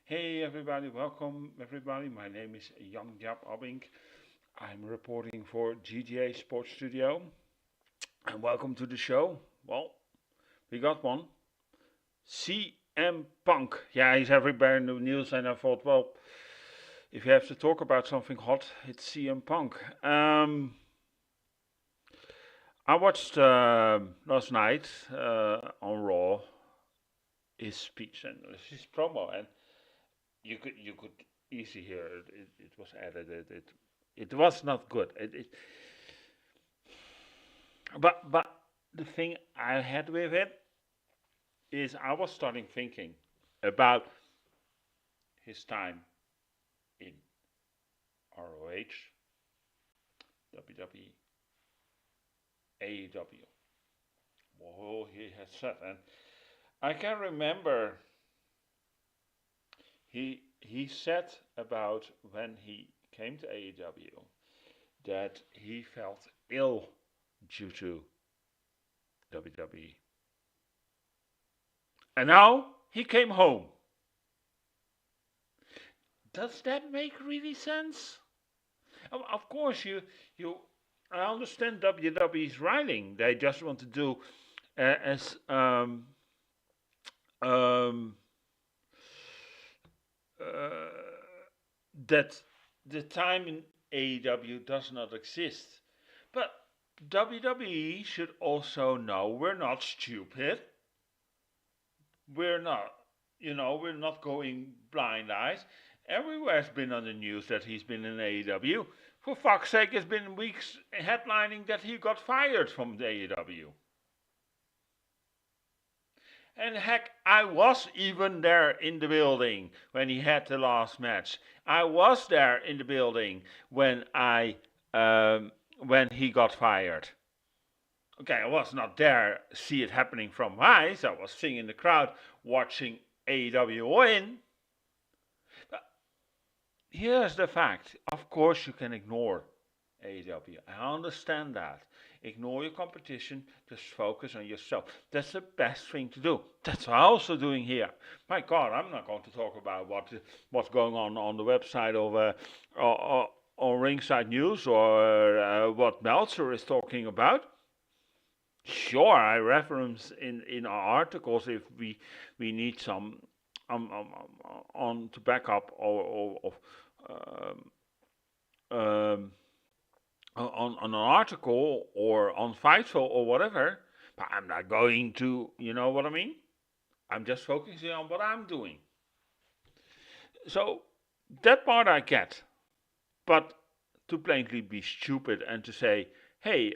Hey everybody, welcome everybody. My name is Jan-Jaap Abbink. I'm reporting for GTA Sports Studio and welcome to the show. Well, we got one. CM Punk. Yeah, he's everywhere in the news and I thought, well, if you have to talk about something hot, it's CM Punk. I watched last night on Raw his speech and his promo, and you could easily hear it was edited. It was not good. But the thing I had with it is I was starting thinking about his time in ROH, WWE, AEW. What he had said, and I can remember he said about when he came to AEW that he felt ill due to WWE. And now he came home. Does that make really sense? Of course, you. I understand WWE's writing. They just want to do as um, uh, that the time in AEW does not exist. But WWE should also know we're not stupid. We're not, we're not going blind eyes. Everywhere's been on the news that he's been in AEW. For fuck's sake, it's been weeks headlining that he got fired from the AEW. And heck, I was even there in the building when he had the last match. I was there in the building when he got fired. Okay, I was not there, see it happening from my eyes. I was sitting in the crowd watching AEW win. But here's the fact. Of course, you can ignore AEW. I understand that. Ignore your competition, just focus on yourself. That's the best thing to do. That's what I'm also doing here. My God, I'm not going to talk about what's going on the website of or Ringside News or what Meltzer is talking about. Sure, I reference in our articles if we need some on to back up or um, um, on an article or on Fightful or whatever, but I'm not going to, you know what I mean? I'm just focusing on what I'm doing. So that part I get, but to plainly be stupid and to say, hey,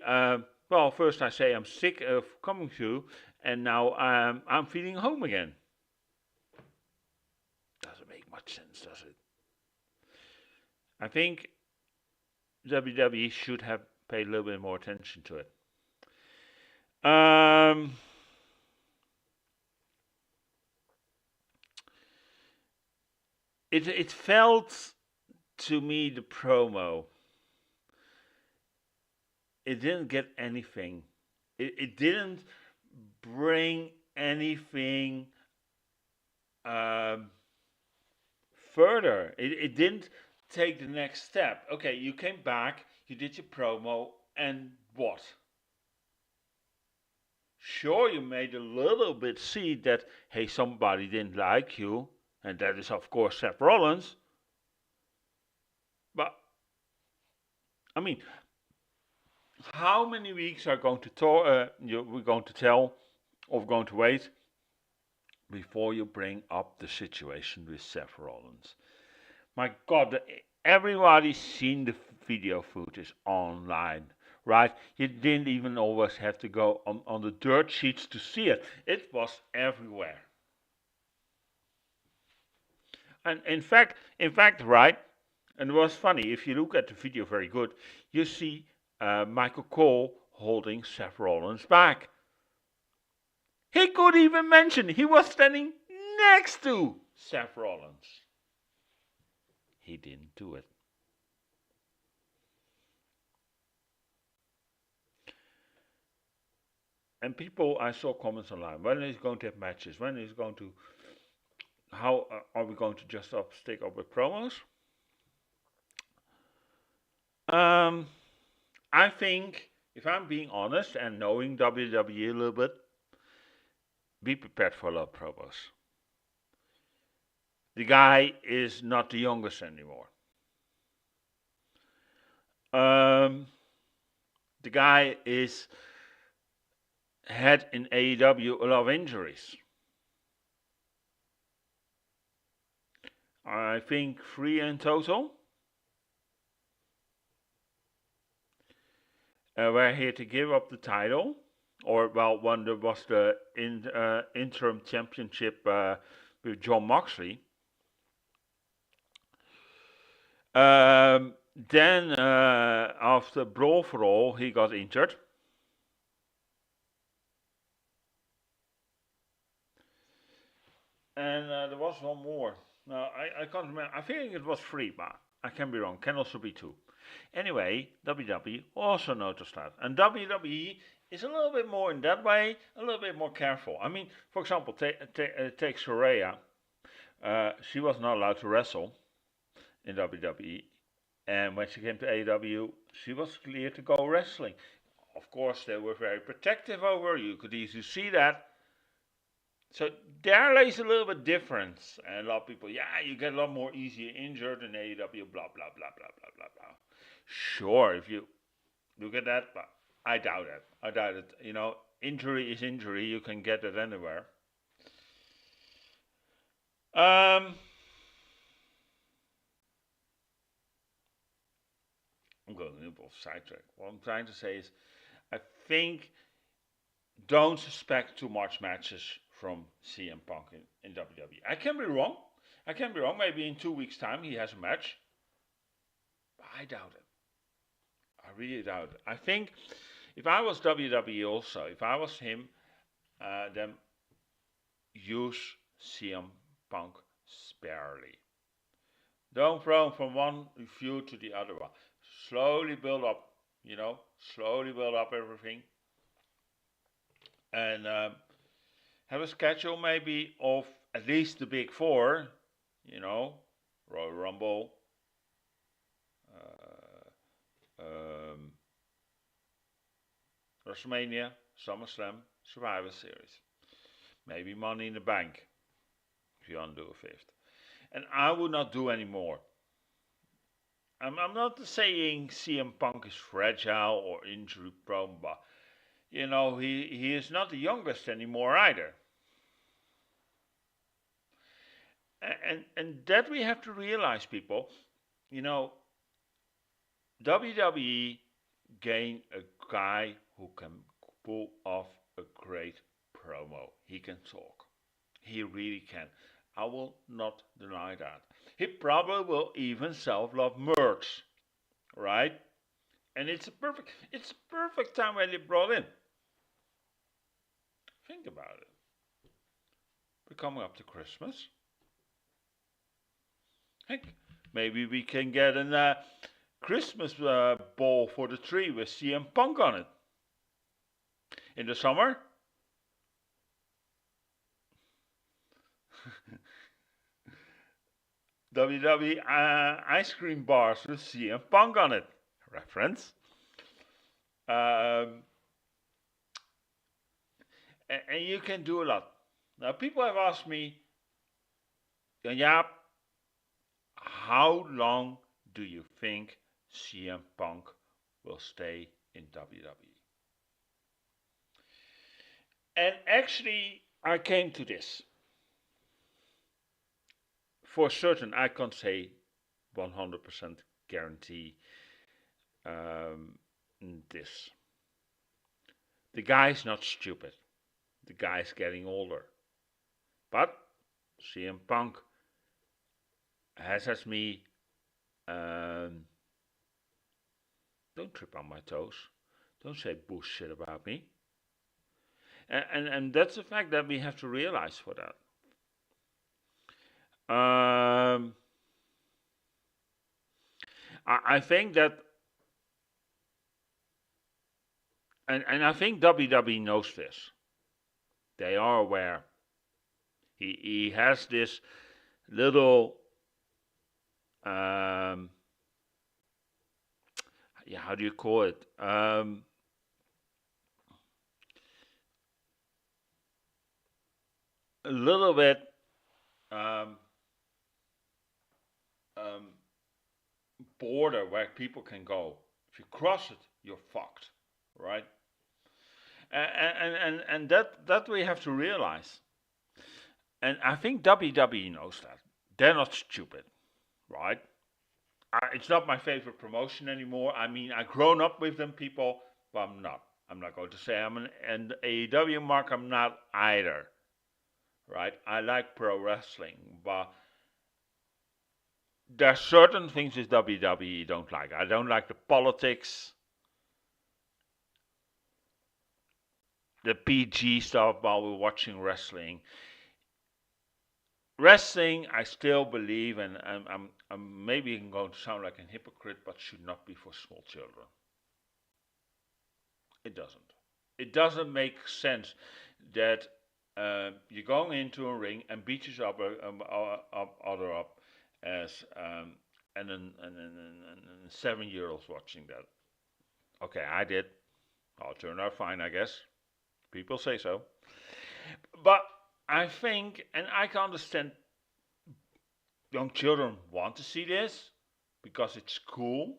well, first I say I'm sick of coming to, and now I'm feeling home again. Doesn't make much sense, does it? I think WWE should have paid a little bit more attention to it. It felt to me the promo. It didn't get anything. It didn't bring anything further. It didn't take the next step. Okay, you came back, you did your promo, and what? Sure, you made a little bit see that, hey, somebody didn't like you, and that is, of course, Seth Rollins. But, I mean, how many weeks are going to we're going to tell, or going to wait, before you bring up the situation with Seth Rollins? My God, everybody's seen the video footage online, right? You didn't even always have to go on the dirt sheets to see it. It was everywhere. And in fact, right? And it was funny. If you look at the video very good, you see Michael Cole holding Seth Rollins back. He could even mention he was standing next to Seth Rollins. He didn't do it. And people, I saw comments online. When he's going to have matches? When he's going to how are we going to just stick up with promos? Um, I think, if I'm being honest and knowing WWE a little bit, be prepared for a lot of promos. The guy is not the youngest anymore. Um, the guy is had in AEW a lot of injuries. I think 3 in total. Were here to give up the title, or well, when there was the interim championship with John Moxley. Then after Brawl for All, he got injured. And there was one more. No, I can't remember. I think it was 3, but I can be wrong. Can also be 2. Anyway, WWE also noticed that. And WWE is a little bit more in that way, a little bit more careful. I mean, for example, take Soraya. She was not allowed to wrestle in WWE. And when she came to AEW, she was cleared to go wrestling. Of course, they were very protective over her. You could easily see that. So there lays a little bit difference. And a lot of people, yeah, you get a lot more easily injured in AEW, blah, blah, blah, blah, blah, blah, blah. Sure, if you look at that, but I doubt it. I doubt it. You know, injury is injury. You can get it anywhere. I'm going a little sidetrack. What I'm trying to say is, I think don't suspect too much matches from CM Punk in WWE. I can be wrong. I can be wrong. Maybe in 2 weeks' time he has a match. But I doubt it. I really doubt it. I think if I was WWE also, if I was him, then use CM Punk sparely. Don't throw him from one feud to the other one. Slowly build up, slowly build up everything. And have a schedule maybe of at least the big 4, Royal Rumble, WrestleMania, SummerSlam, Survivor Series. Maybe Money in the Bank, if you want to do a 5th. And I would not do any more. I'm not saying CM Punk is fragile or injury prone, but he is not the youngest anymore either. And that we have to realize, people. WWE gained a guy who can pull off a great promo. He can talk. He really can. I will not deny that. He probably will even sell a lot of merch, right? And it's a perfect time when they brought in. Think about it. We're coming up to Christmas. Heck, maybe we can get a Christmas ball for the tree with CM Punk on it. In the summer, WWE ice cream bars with CM Punk on it. Reference. And you can do a lot. Now, people have asked me, Jan-Jaap, how long do you think CM Punk will stay in WWE? And actually, I came to this. For certain, I can't say 100% guarantee this. The guy's not stupid. The guy's getting older. But CM Punk has asked me, don't trip on my toes. Don't say bullshit about me. And that's a fact that we have to realize for that. I think that, and I think WWE knows this. They are aware. He has this little yeah, how do you call it? A little bit um, um, border where people can go. If you cross it, you're fucked, right? And that we have to realize. And I think WWE knows that. They're not stupid, right? It's not my favorite promotion anymore. I mean, I've grown up with them, people, but I'm not. I'm not going to say I'm an AEW mark. I'm not either, right? I like pro wrestling, but there are certain things with WWE don't like. I don't like the politics, the PG stuff while we're watching wrestling. Wrestling, I still believe, and I'm maybe going to sound like a hypocrite, but should not be for small children. It doesn't. It doesn't make sense that you're going into a ring and beat each other up as and then 7-year-olds watching that. Okay, I did. I'll turn out fine, I guess. People say so. But I think, and I can understand, young children want to see this because it's cool.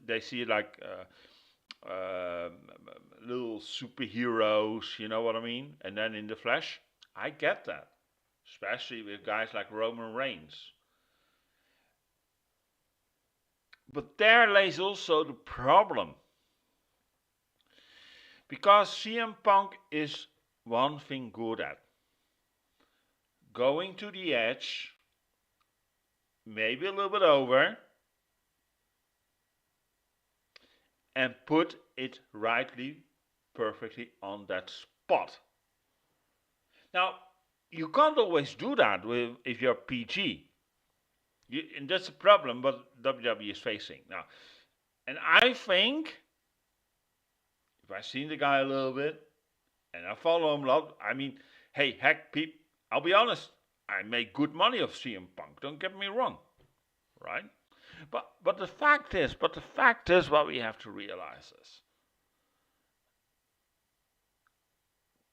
They see it like little superheroes, you know what I mean? And then in the flesh, I get that, especially with guys like Roman Reigns. But there lays also the problem. Because CM Punk is one thing good at. Going to the edge, maybe a little bit over, and put it rightly, perfectly on that spot. Now, you can't always do that if you're PG. And that's a problem what WWE is facing now. And I think, if I've seen the guy a little bit, and I follow him a lot, I mean, hey, heck, I'll be honest, I make good money off CM Punk, don't get me wrong, right? But the fact is, what we have to realize is,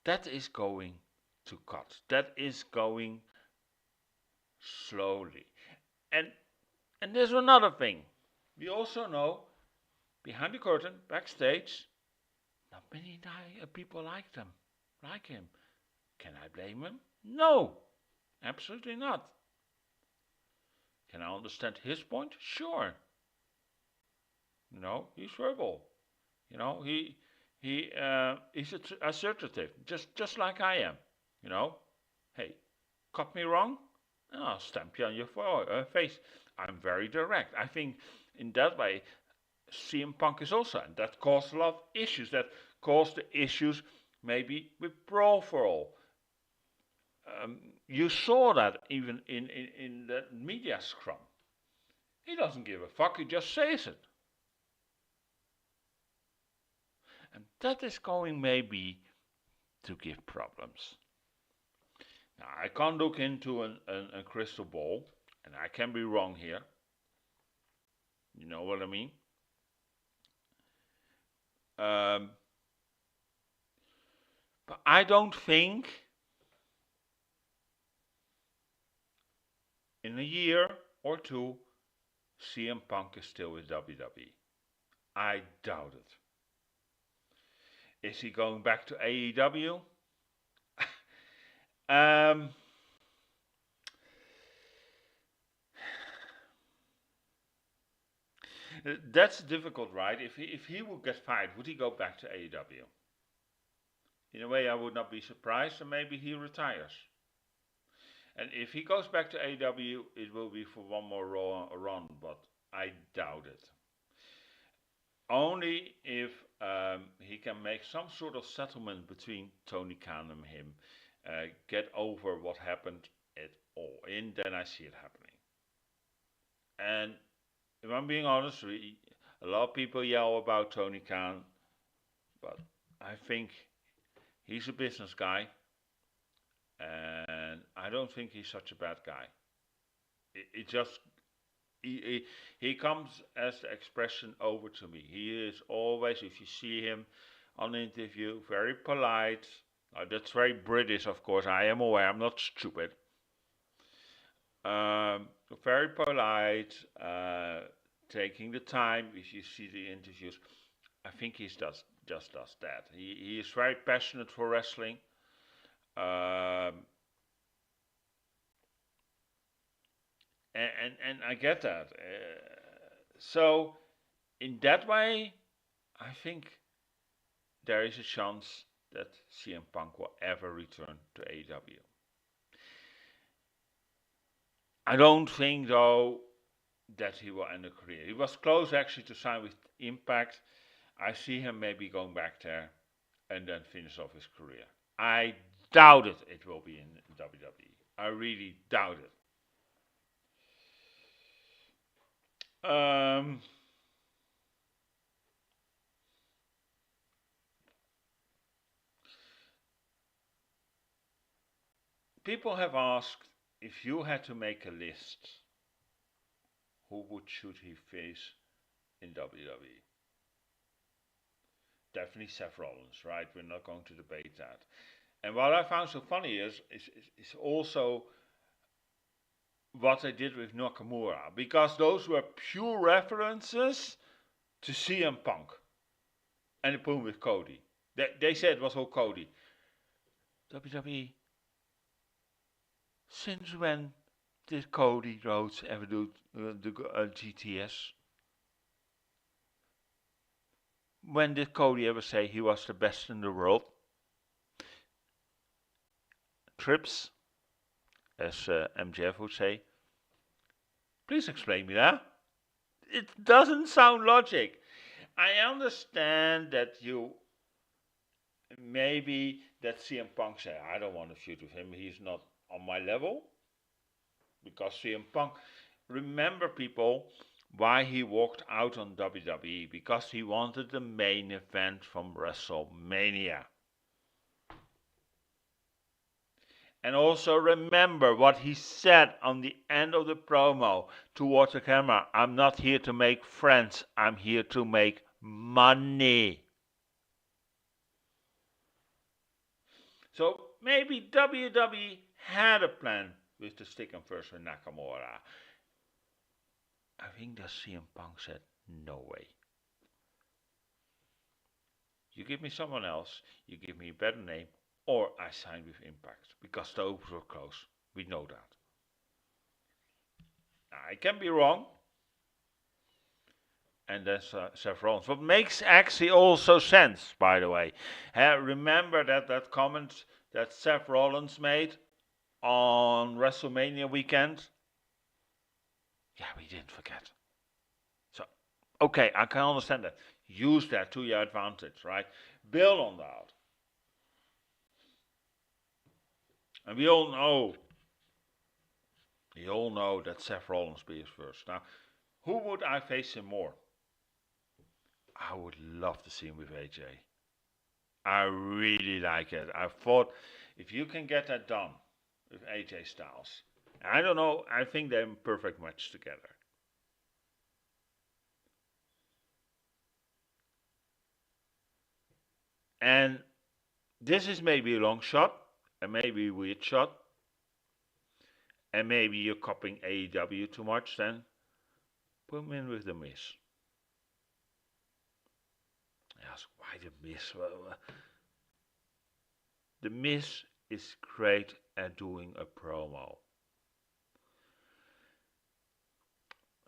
that is going to cut. That is going slowly. And there's another thing. We also know, behind the curtain, backstage, not many people like him. Can I blame him? No, absolutely not. Can I understand his point? Sure. You know, he's verbal. You know, he's assertive, just like I am. You know, hey, cut me wrong, I'll stamp you on your face. I'm very direct. I think in that way, CM Punk is also, and that caused a lot of issues. That caused the issues maybe with Brawl for All. You saw that even in the media scrum. He doesn't give a fuck, he just says it. And that is going maybe to give problems. Now, I can't look into a crystal ball, and I can be wrong here. You know what I mean? But I don't think in a year or two CM Punk is still with WWE. I doubt it. Is he going back to AEW? That's difficult, right? If he would get fired, would he go back to AEW? In a way, I would not be surprised, and maybe he retires. And if he goes back to AEW, it will be for one more run, but I doubt it. Only if he can make some sort of settlement between Tony Khan and him, get over what happened at all, and then I see it happening. And if I'm being honest, a lot of people yell about Tony Khan, but I think he's a business guy. and I don't think he's such a bad guy. It just he comes as the expression over to me. He is always, if you see him on an interview, very polite. That's very British, of course. I am aware. I'm not stupid. Um, Very polite, taking the time. If you see the interviews, I think he just does that. He is very passionate for wrestling. Um, and I get that. So in that way, I think there is a chance that CM Punk will ever return to AEW. I don't think though that he will end a career. He was close actually to sign with Impact. I see him maybe going back there and then finish off his career. I doubt it will be in WWE. I really doubt it. People have asked if you had to make a list, who should he face in WWE? Definitely Seth Rollins, right? We're not going to debate that. And what I found so funny is also what they did with Nakamura, because those were pure references to CM Punk and the problem with Cody. They said it was all Cody. WWE, since when did Cody Rhodes ever do the GTS? When did Cody ever say he was the best in the world? Trips, as MJF would say. Please explain me that. It doesn't sound logic. I understand that you maybe that CM Punk said, I don't want to feud with him. He's not on my level. Because CM Punk, remember people, why he walked out on WWE, because he wanted the main event from WrestleMania. And also remember what he said on the end of the promo towards the camera. I'm not here to make friends. I'm here to make money. So maybe WWE had a plan with the stick and first with Nakamura. I think that CM Punk said, no way. You give me someone else, you give me a better name, or I sign with Impact. Because those were close. We know that. I can be wrong. And that's Seth Rollins. What makes actually also sense, by the way. Remember that comment that Seth Rollins made on WrestleMania weekend? Yeah, we didn't forget. So, okay, I can understand that. Use that to your advantage, right? Build on that. And we all know that Seth Rollins be his first. Now, who would I face him more? I would love to see him with AJ. I really like it. I thought if you can get that done with AJ Styles, I don't know, I think they're a perfect match together. And this is maybe a long shot, and maybe a weird shot, and maybe you're copying AEW too much, then put him in with The Miz. I ask, why The Miz? Well, The Miz is great at doing a promo.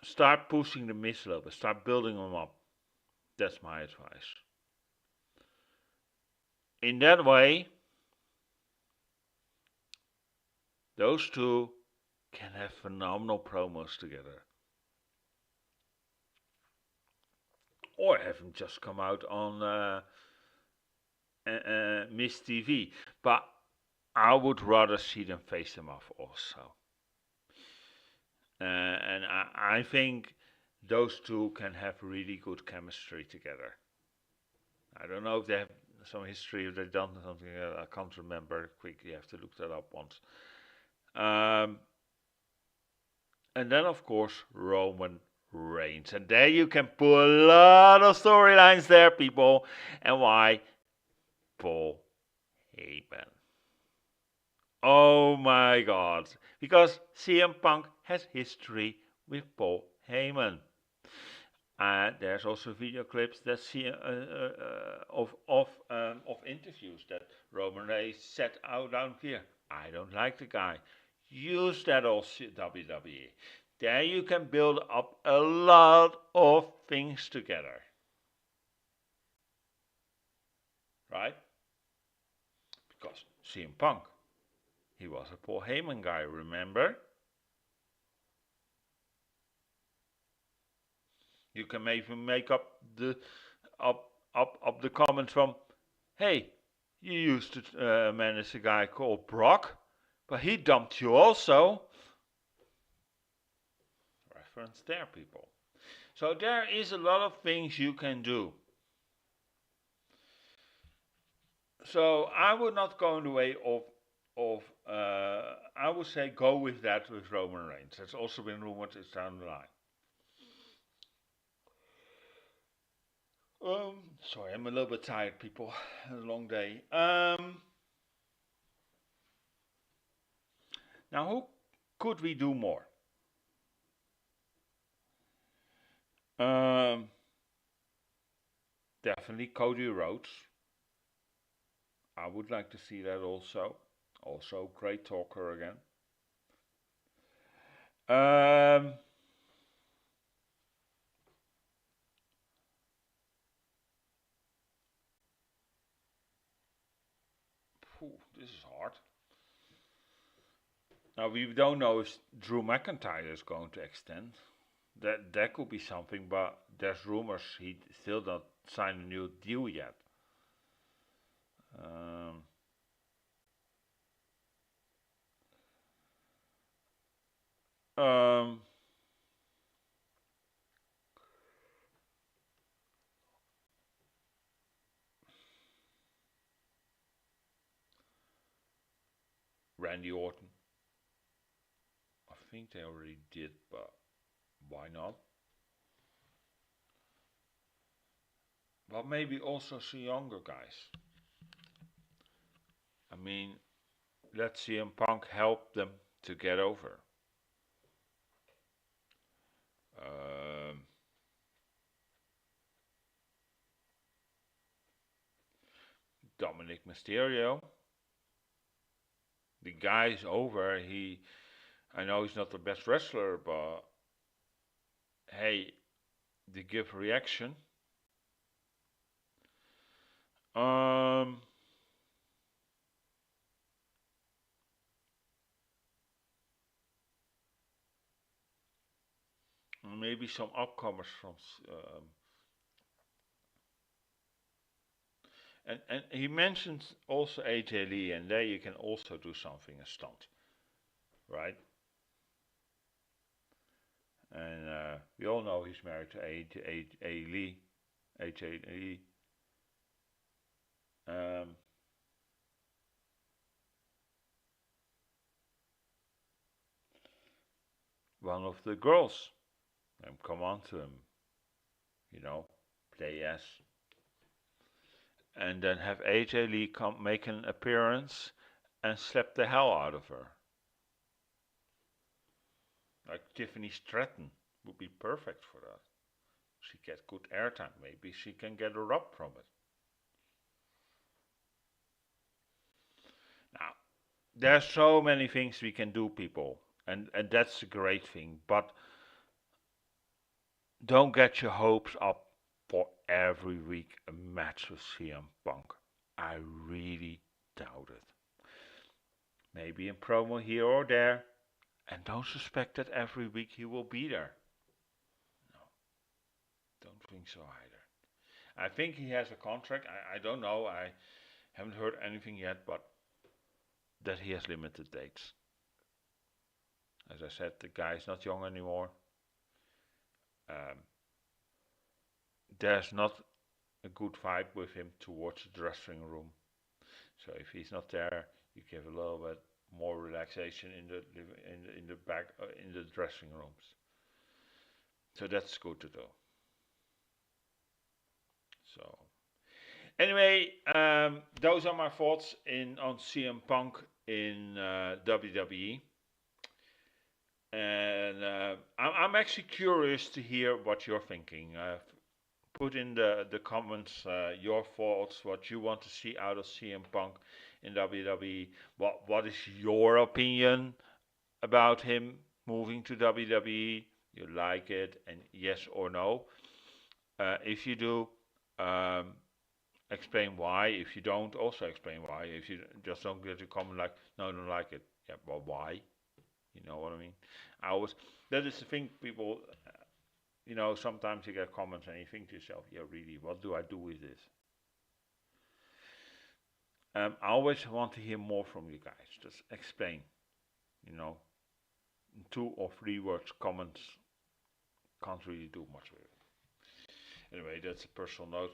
Start pushing The Miz a little bit. Start building him up. That's my advice. In that way, those two can have phenomenal promos together. Or have him just come out on Miz TV. But I would rather see them face them off also. And I think those two can have really good chemistry together. I don't know if they have some history. If they've done something, I can't remember. Quickly, you have to look that up once. Um, and then, of course, Roman Reigns. And there you can put a lot of storylines there, people. And why? Paul Heyman. Oh my God. Because CM Punk has history with Paul Heyman. And there's also video clips that see of interviews that Roman Reigns said out down here. I don't like the guy. Use that all WWE. There you can build up a lot of things together. Right? Because CM Punk, he was a Paul Heyman guy, remember? You can even make up the comments from, hey, you used to manage a guy called Brock, but he dumped you also. Reference there, people. So there is a lot of things you can do. So I would not go in the way of I would say go with that with Roman Reigns. That's also been rumored. It's down the line. Sorry, I'm a little bit tired, people. A long day. Now, who could we do more? Definitely Cody Rhodes. I would like to see that also. Also, great talker again. This is hard. Now we don't know if Drew McIntyre is going to extend. That could be something, but there's rumors he still not signed a new deal yet. Randy Orton. I think they already did, but why not? But maybe also some younger guys. I mean, let CM Punk help them to get over. Dominic Mysterio. The guy's over. I know he's not the best wrestler, but hey, the give reaction. Maybe some upcomers from and he mentions also AJ Lee, and there you can also do something, a stunt, right? And we all know he's married to AJ Lee. One of the girls, come on to him, play as. And then have AJ Lee come make an appearance and slap the hell out of her. Like Tiffany Stratton would be perfect for that. She gets good airtime. Maybe she can get a rub from it. Now, there's so many things we can do, people, and that's a great thing. But don't get your hopes up for every week a match with CM Punk. I really doubt it. Maybe a promo here or there, and don't suspect that every week he will be there. No, don't think so either. I think he has a contract. I don't know. I haven't heard anything yet, but that he has limited dates. As I said, the guy is not young anymore. There's not a good vibe with him towards the dressing room. So if he's not there, you give a little bit more relaxation in the back in the dressing rooms. So that's good to do. So anyway, those are my thoughts in on CM Punk in WWE, and I'm actually curious to hear what you're thinking. Put in the comments your thoughts, what you want to see out of CM Punk in WWE. What is your opinion about him moving to WWE? You like it, and yes or no. If you do, um, explain why. If you don't, also explain why. If you just don't get a comment like, no, I don't like it. Yeah, well, why? You know what I mean? I always, that is the thing, people, sometimes you get comments and you think to yourself, yeah, really, what do I do with this? I always want to hear more from you guys. Just explain, you know, 2 or 3 words comments can't really do much with it. Anyway, that's a personal note.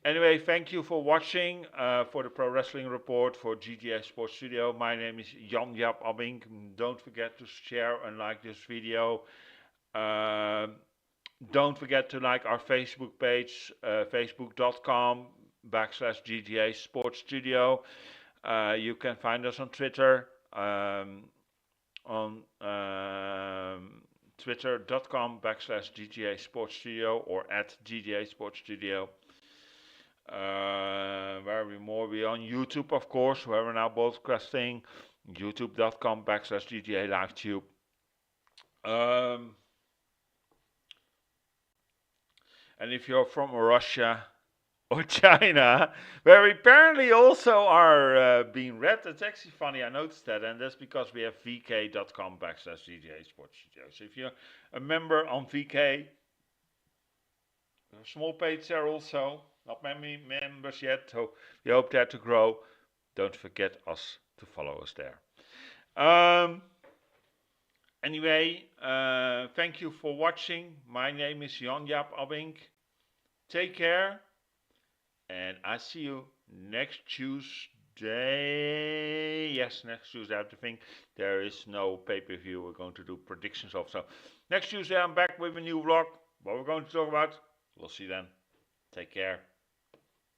Anyway, thank you for watching for the Pro Wrestling Report for GGA Sports Studio. My name is Jan-Jaap Abbink. Don't forget to share and like this video. Don't forget to like our Facebook page, facebook.com/GGA Sports Studio. You can find us on Twitter, on twitter.com/GGA Sports Studio or at GGA Sports Studio. Where are we more? We're on YouTube, of course, where we're now broadcasting. youtube.com/GGA LiveTube. And if you're from Russia or China, where we apparently also are being read, it's actually funny, I noticed that, and that's because we have vk.com/GGA Sports Studio. So if you're a member on VK, a small page there also, not many members yet, so we hope that to grow. Don't forget us to follow us there. Anyway, thank you for watching. My name is Jan-Jaap Abbink. Take care, and I see you next Tuesday. Yes, next Tuesday. I have to think there is no pay-per-view we're going to do predictions of. So next Tuesday I'm back with a new vlog. What we're going to talk about, we'll see then. Take care.